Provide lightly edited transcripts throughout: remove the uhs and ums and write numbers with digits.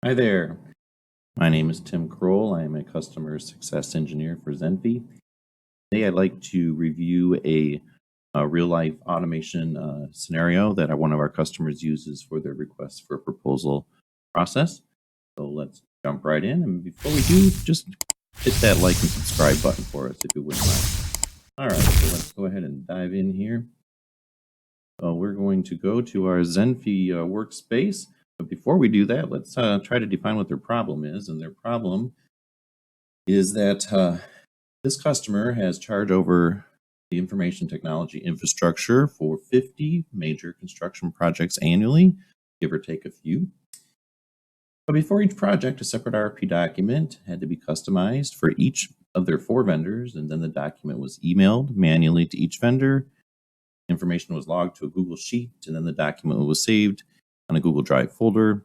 Hi there. My name is Tim Kroll. I am a customer success engineer for Zenfi. Today, I'd like to review a real-life automation scenario that one of our customers uses for their request for proposal process. So let's jump right in. And before we do, just hit that like and subscribe button for us if you wouldn't mind. All right, so let's go ahead and dive in here. We're going to go to our Zenfi workspace. But before we do that, let's try to define what their problem is. And their problem is that this customer has charge over the information technology infrastructure for 50 major construction projects annually, give or take a few. But before each project, a separate RFP document had to be customized for each of their 4 vendors, and then the document was emailed manually to each vendor. Information was logged to a Google Sheet, and then the document was saved on a Google Drive folder,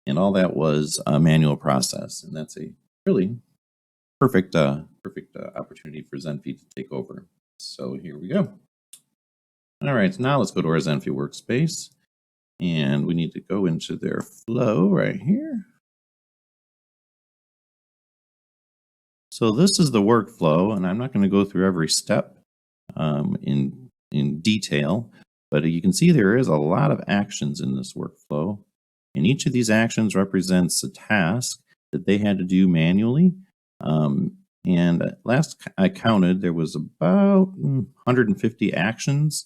and all that was a manual process. And that's a really perfect opportunity for Zenfi to take over. So here we go. All right, so now let's go to our Zenfi workspace, and we need to go into their flow right here. So this is the workflow, and I'm not going to go through every step in detail, but you can see there is a lot of actions in this workflow, and each of these actions represents a task that they had to do manually. And last I counted, there was about 150 actions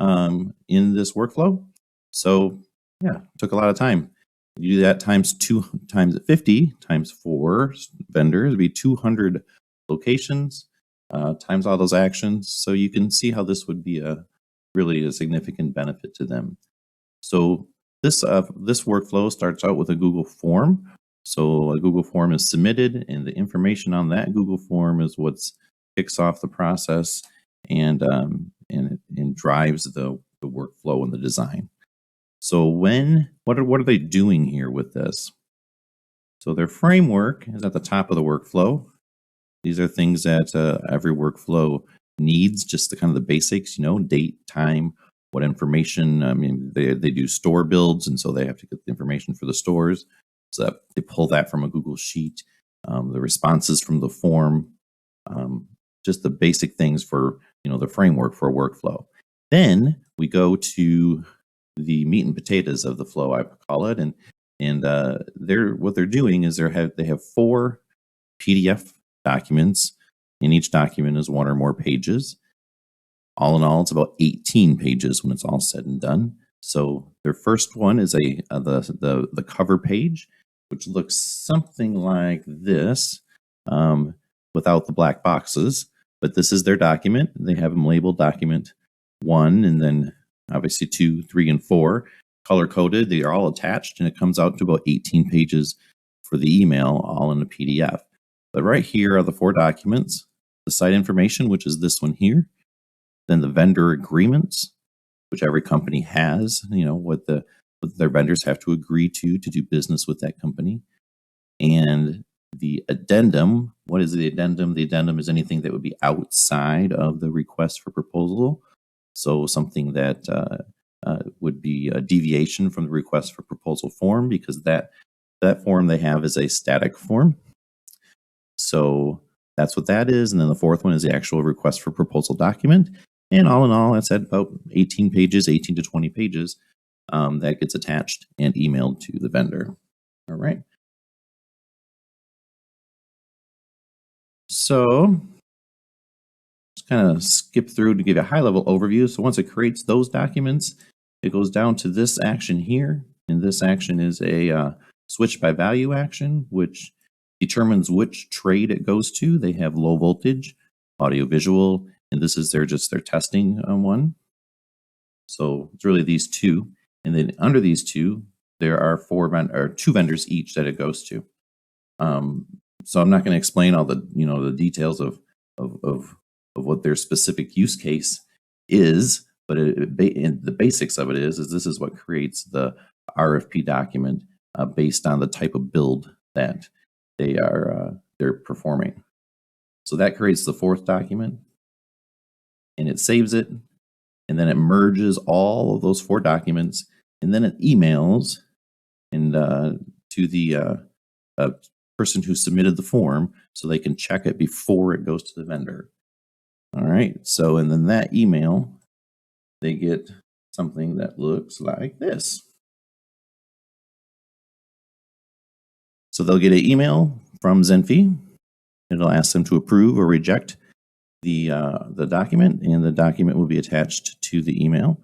in this workflow. So yeah, it took a lot of time. You do that times 50 times 4 vendors, it'd be 200 locations times all those actions. So you can see how this would be really a significant benefit to them. So this workflow starts out with a Google form. So a Google form is submitted, and the information on that Google form is what kicks off the process and drives the workflow and the design. So what are they doing here with this? So their framework is at the top of the workflow. These are things that every workflow needs, just the kind of the basics, date, time, what information. I mean, they do store builds, and so they have to get the information for the stores. So they pull that from a Google Sheet, the responses from the form, just the basic things for the framework for a workflow. Then we go to the meat and potatoes of the flow, I call it, and what they're doing is they have 4 PDF documents, and each document is 1 or more pages. All in all, it's about 18 pages when it's all said and done. So their first one is the cover page, which looks something like this, without the black boxes. But this is their document. They have them labeled document 1, and then obviously 2, 3, and 4, color coded. They are all attached, and it comes out to about 18 pages for the email, all in a PDF. But right here are the 4 documents: the site information, which is this one here, then the vendor agreements, which every company has, what their vendors have to agree to do business with that company, and the addendum. What is the addendum? The addendum is anything that would be outside of the request for proposal. So something that would be a deviation from the request for proposal form, because that form they have is a static form. So that's what that is. And then the 4th one is the actual request for proposal document. And all in all, that's at about 18 pages, 18 to 20 pages, that gets attached and emailed to the vendor. All right. So just kind of skip through to give you a high-level overview. So once it creates those documents, it goes down to this action here. And this action is a switch by value action, which determines which trade it goes to. They have low voltage, audio visual, and this is their testing one. So it's really these 2. And then under these 2, there are 2 vendors each that it goes to. So I'm not going to explain all the the details of what their specific use case is, but the basics of it is this is what creates the RFP document based on the type of build that they're performing. So that creates the 4th document, and it saves it, and then it merges all of those 4 documents, and then it emails and to the person who submitted the form so they can check it before it goes to the vendor. All right. So, and then that email, they get something that looks like this. So they'll get an email from Zenfi. It'll ask them to approve or reject the document, and the document will be attached to the email.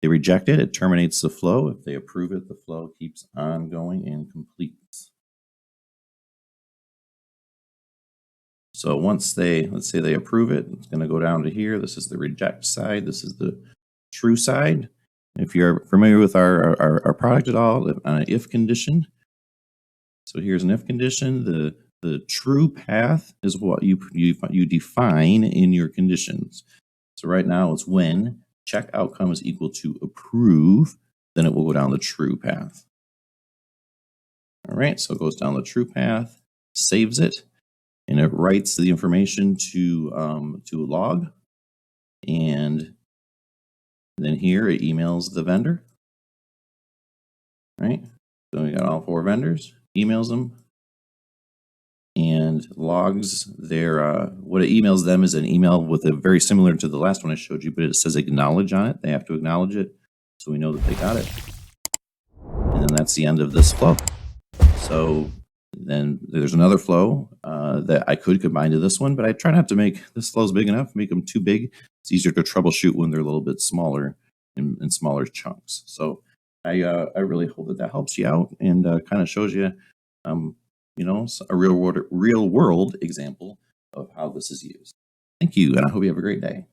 They reject it, it terminates the flow. If they approve it, the flow keeps on going and completes. So once let's say they approve it, it's going to go down to here. This is the reject side. This is the true side. If you're familiar with our product at all, on an if condition. So here's an if condition. The true path is what you define in your conditions. So right now it's when check outcome is equal to approve, then it will go down the true path. All right, so it goes down the true path, saves it, and it writes the information to a log. And then here it emails the vendor. Right, so we got all 4 vendors, emails them, and logs their, what it emails them is an email with a very similar to the last one I showed you, but it says acknowledge on it. They have to acknowledge it, so we know that they got it. And then that's the end of this flow. So then there's another flow that I could combine to this one, but I try not to make this flows big enough, make them too big. It's easier to troubleshoot when they're a little bit smaller in smaller chunks. So I really hope that helps you out and kind of shows you, you know, a real world example of how this is used. Thank you, and I hope you have a great day.